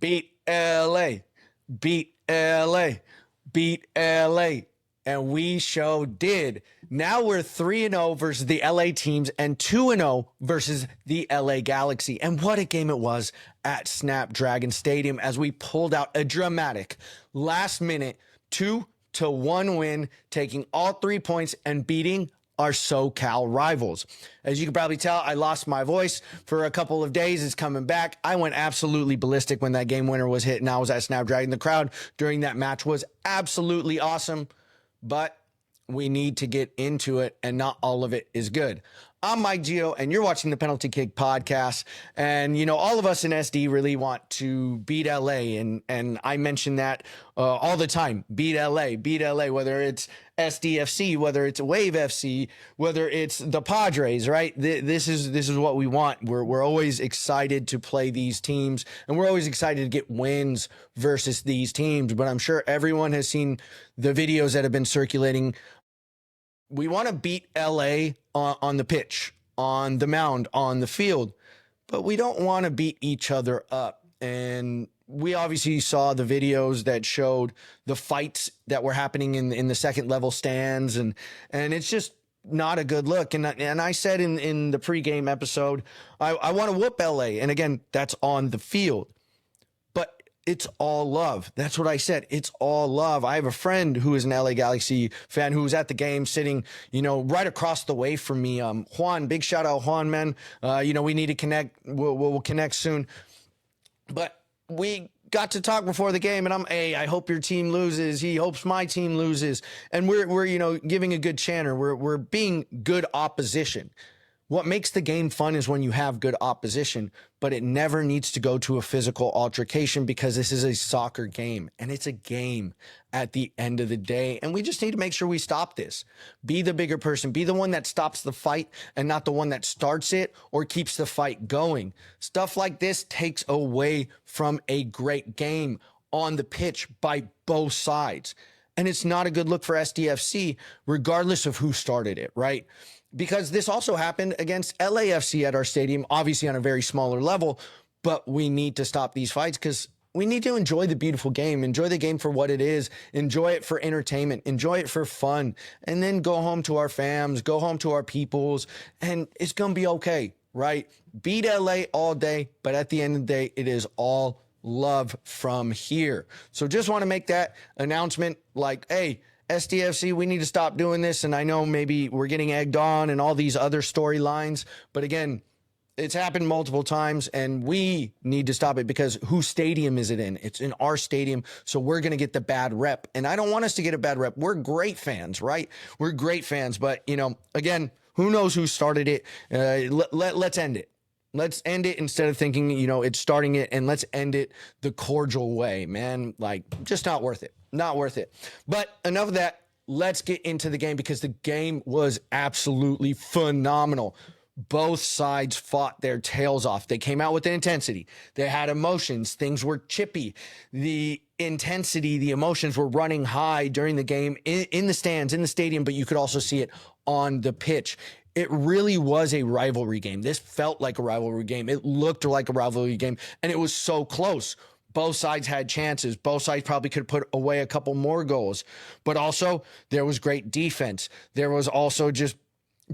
beat LA, beat LA, beat LA. And we sure did. Now we're 3-0 versus the LA teams and 2-0 versus the LA Galaxy. And what a game it was at Snapdragon Stadium as we pulled out a dramatic last minute 2-1 win, taking all 3 points and beating our SoCal rivals. As you can probably tell, I lost my voice for a couple of days. It's coming back. I went absolutely ballistic when that game winner was hit and I was at Snapdragon. The crowd during that match was absolutely awesome, but we need to get into it, and not all of it is good. I'm Mike Geo, and you're watching the Penalty Kick podcast. And, you know, all of us in SD really want to beat LA, and I mention that all the time. Beat LA, whether it's SDFC, whether it's Wave FC, whether it's the Padres, right? This is what we want. We're always excited to play these teams, and we're always excited to get wins versus these teams. But I'm sure everyone has seen the videos that have been circulating. We want to beat LA on the pitch, on the mound, on the field, but we don't want to beat each other up. And we obviously saw the videos that showed the fights that were happening in the second level stands, and it's just not a good look. And I said in the pregame episode, I want to whoop LA. And again, that's on the field. It's all love. That's what I said. It's all love. I have a friend who is an LA Galaxy fan who was at the game sitting, you know, right across the way from me. Juan, big shout out, Juan, man. You know, we need to connect. We'll connect soon. But we got to talk before the game, and I hope your team loses. He hopes my team loses. And we're you know, giving a good chanter. We're being good opposition. What makes the game fun is when you have good opposition, but it never needs to go to a physical altercation because this is a soccer game, and it's a game at the end of the day. And we just need to make sure we stop this. Be the bigger person. Be the one that stops the fight and not the one that starts it or keeps the fight going. Stuff like this takes away from a great game on the pitch by both sides. And it's not a good look for SDFC, regardless of who started it, right? Because this also happened against LAFC at our stadium, obviously on a very smaller level, but we need to stop these fights because we need to enjoy the beautiful game, enjoy the game for what it is, enjoy it for entertainment, enjoy it for fun, and then go home to our fams, go home to our peoples, and it's going to be okay, right? Beat LA all day, but at the end of the day, it is all love from here. So just want to make that announcement like, hey, SDFC, we need to stop doing this. And I know maybe we're getting egged on and all these other storylines, but again, it's happened multiple times and we need to stop it because whose stadium is it in? It's in our stadium. So we're going to get the bad rep. And I don't want us to get a bad rep. We're great fans, right? We're great fans. But, you know, again, who knows who started it? Let's end it. Let's end it instead of thinking, you know, it's starting it, and let's end it the cordial way, man. Like, just not worth it. Not worth it. But enough of that. Let's get into the game because the game was absolutely phenomenal. Both sides fought their tails off. They came out with the intensity. They had emotions. Things were chippy. The intensity, the emotions were running high during the game in the stands, in the stadium, but you could also see it on the pitch. It really was a rivalry game. This felt like a rivalry game. It looked like a rivalry game, and it was so close. Both sides had chances. Both sides probably could put away a couple more goals. But also, there was great defense. There was also just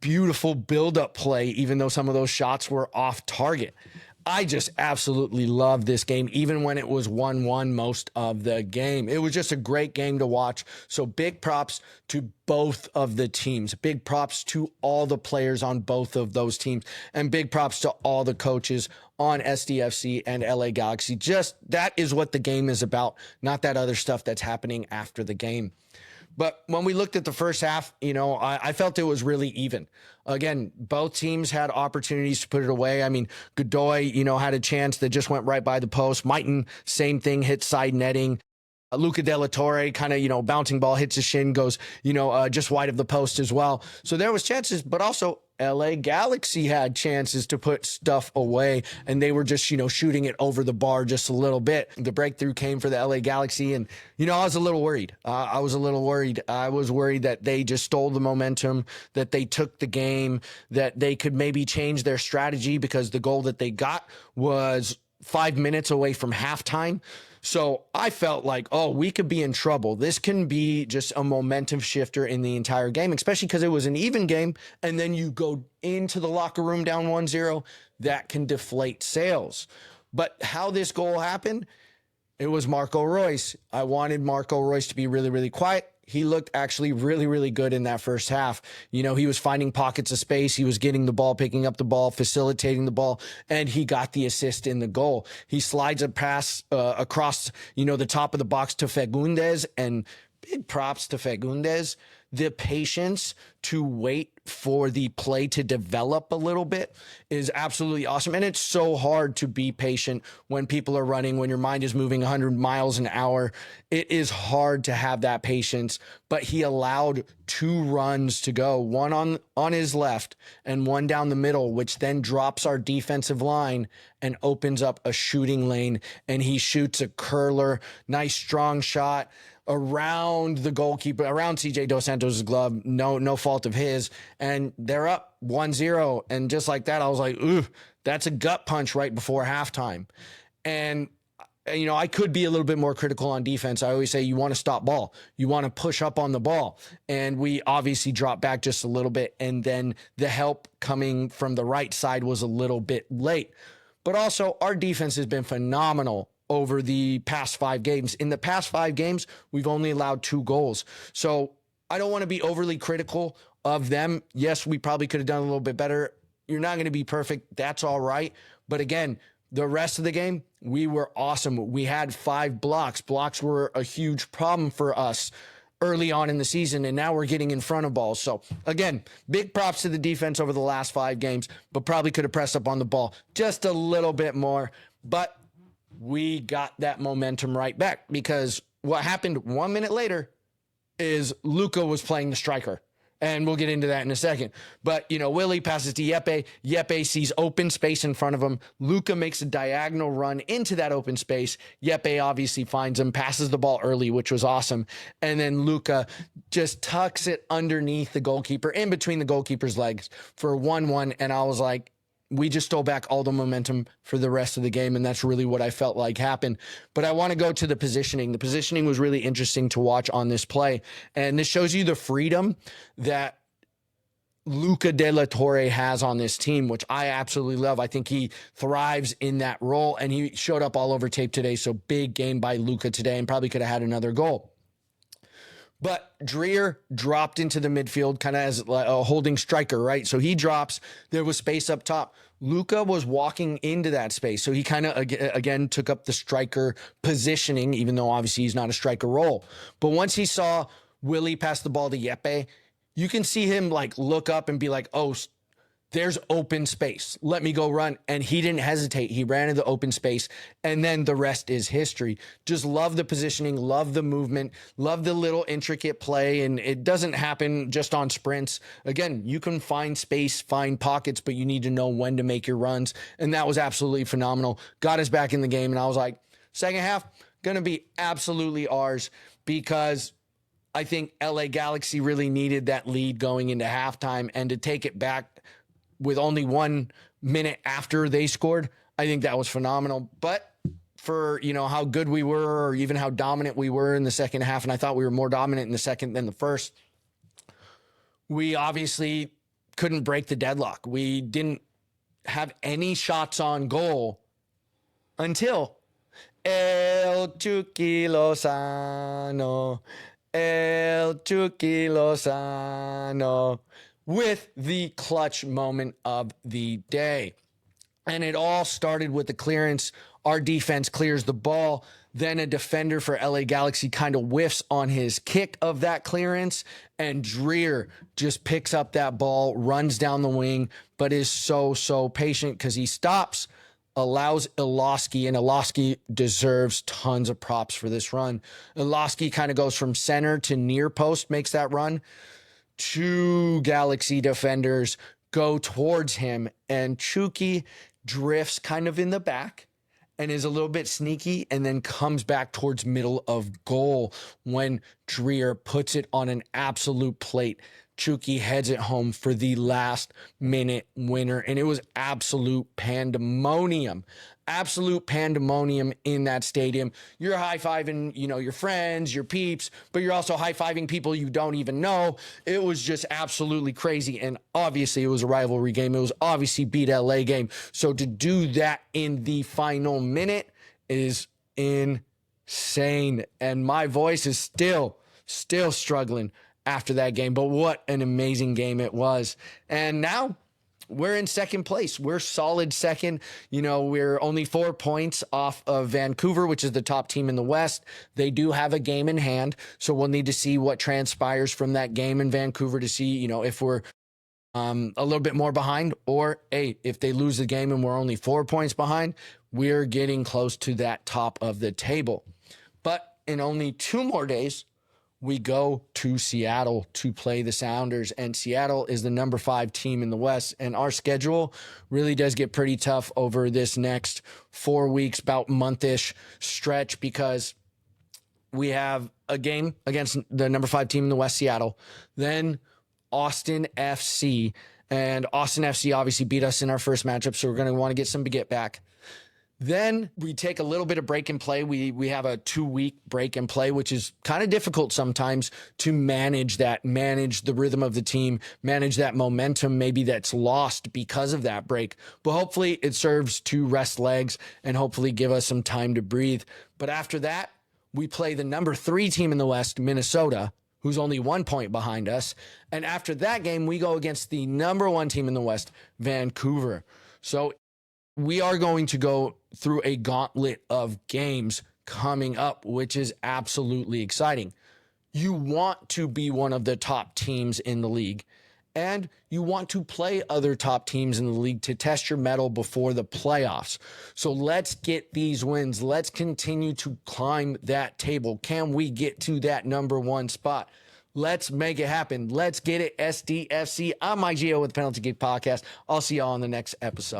beautiful build-up play, even though some of those shots were off target. I just absolutely love this game, even when it was 1-1 most of the game. It was just a great game to watch. So big props to both of the teams. Big props to all the players on both of those teams. And big props to all the coaches on SDFC and LA Galaxy. Just that is what the game is about, not that other stuff that's happening after the game. But when we looked at the first half, you know, I felt it was really even. Again, both teams had opportunities to put it away. I mean, Godoy, you know, had a chance that just went right by the post. Mighton, same thing, hit side netting. Luca De La Torre kind of, you know, bouncing ball, hits his shin, goes, you know, just wide of the post as well. So there was chances, but also LA Galaxy had chances to put stuff away, and they were just, you know, shooting it over the bar just a little bit. The breakthrough came for the LA Galaxy, and, you know, I was a little worried. I was worried that they just stole the momentum, that they took the game, that they could maybe change their strategy because the goal that they got was 5 minutes away from halftime. So I felt like, oh, we could be in trouble. This can be just a momentum shifter in the entire game, especially because it was an even game. And then you go into the locker room down 1-0, that can deflate sales. But how this goal happened, it was Marco Reus. I wanted Marco Reus to be really, really quiet. He looked actually really, really good in that first half. You know, he was finding pockets of space. He was getting the ball, picking up the ball, facilitating the ball, and he got the assist in the goal. He slides a pass across, the top of the box to Fagundes, and big props to Fagundes. The patience to wait for the play to develop a little bit is absolutely awesome. And it's so hard to be patient when people are running, when your mind is moving 100 miles an hour. It is hard to have that patience, but he allowed 2 runs to go, one on his left and one down the middle, which then drops our defensive line and opens up a shooting lane. And he shoots a curler, nice strong shot around the goalkeeper, around CJ Dos Santos' glove, no fault of his, and they're up 1-0. And just like that, I was like, ooh, that's a gut punch right before halftime. And I could be a little bit more critical on defense. I always say you want to stop ball. You want to push up on the ball. And we obviously dropped back just a little bit. And then the help coming from the right side was a little bit late. But also, our defense has been phenomenal over the past 5 games. In the past 5 games, we've only allowed 2 goals. So I don't want to be overly critical of them. Yes, we probably could have done a little bit better. You're not going to be perfect. That's all right. But again, the rest of the game, we were awesome. We had 5 blocks. Blocks were a huge problem for us early on in the season, and now we're getting in front of balls. So again, big props to the defense over the last 5 games, but probably could have pressed up on the ball just a little bit more. But we got that momentum right back, because what happened 1 minute later is Luka was playing the striker. And we'll get into that in a second. But, Willie passes to Yepe. Yepe sees open space in front of him. Luka makes a diagonal run into that open space. Yepe obviously finds him, passes the ball early, which was awesome. And then Luka just tucks it underneath the goalkeeper, in between the goalkeeper's legs for 1-1. And I was like, we just stole back all the momentum for the rest of the game, and that's really what I felt like happened. But I want to go to the positioning. The positioning was really interesting to watch on this play, and this shows you the freedom that Luca De La Torre has on this team, which I absolutely love. I think he thrives in that role, and he showed up all over tape today, so big game by Luca today, and probably could have had another goal. But Dreer dropped into the midfield kind of as a holding striker, right? So he drops. There was space up top. Luka was walking into that space. So he kind of, again, took up the striker positioning, even though obviously he's not a striker role. But once he saw Willie pass the ball to Yepe, you can see him look up and be like, oh, there's open space. Let me go run. And he didn't hesitate. He ran into the open space, and then the rest is history. Just love the positioning, love the movement, love the little intricate play. And it doesn't happen just on sprints. Again, you can find space, find pockets, but you need to know when to make your runs. And that was absolutely phenomenal. Got us back in the game. And I was like, second half, going to be absolutely ours, because I think LA Galaxy really needed that lead going into halftime, and to take it back with only 1 minute after they scored, I think that was phenomenal. But for, how good we were, or even how dominant we were in the second half, and I thought we were more dominant in the second than the first, we obviously couldn't break the deadlock. We didn't have any shots on goal until El Chucky Lozano, with the clutch moment of the day. And it all started with the clearance. Our defense clears the ball. Then a defender for LA Galaxy kind of whiffs on his kick of that clearance, and Dreer just picks up that ball, runs down the wing, but is so patient, because he stops, allows Iloski, and Iloski deserves tons of props for this run. Iloski kind of goes from center to near post, makes that run. 2 Galaxy defenders go towards him, and Chucky drifts kind of in the back and is a little bit sneaky, and then comes back towards middle of goal when Dreer puts it on an absolute plate. Chucky heads it home for the last minute winner. And it was absolute pandemonium. Absolute pandemonium in that stadium. You're high-fiving, your friends, your peeps, but you're also high-fiving people you don't even know. It was just absolutely crazy. And obviously it was a rivalry game. It was obviously Beat LA game. So to do that in the final minute is insane. And my voice is still struggling after that game, but what an amazing game it was. And now we're in second place. We're solid second. We're only 4 points off of Vancouver, which is the top team in the West. They do have a game in hand, so we'll need to see what transpires from that game in Vancouver to see, if we're a little bit more behind, or hey, if they lose the game and we're only 4 points behind, we're getting close to that top of the table. But in only 2 more days, we go to Seattle to play the Sounders, and Seattle is the number 5 team in the West. And our schedule really does get pretty tough over this next 4 weeks, about month-ish stretch, because we have a game against the number 5 team in the West, Seattle, then Austin FC. And Austin FC obviously beat us in our first matchup, so we're going to want to get some get back. Then we take a little bit of break and play. We have a 2-week break and play, which is kind of difficult sometimes to manage the rhythm of the team, manage that momentum maybe that's lost because of that break. But hopefully it serves to rest legs and hopefully give us some time to breathe. But after that, we play the number 3 team in the West, Minnesota, who's only 1 point behind us. And after that game, we go against the number 1 team in the West, Vancouver. So we are going to go through a gauntlet of games coming up, which is absolutely exciting. You want to be one of the top teams in the league, and you want to play other top teams in the league to test your mettle before the playoffs. So let's get these wins. Let's continue to climb that table. Can we get to that number 1 spot? Let's make it happen. Let's get it, SDFC. I'm Mike Geo with the Penalty Kick Podcast. I'll see y'all on the next episode.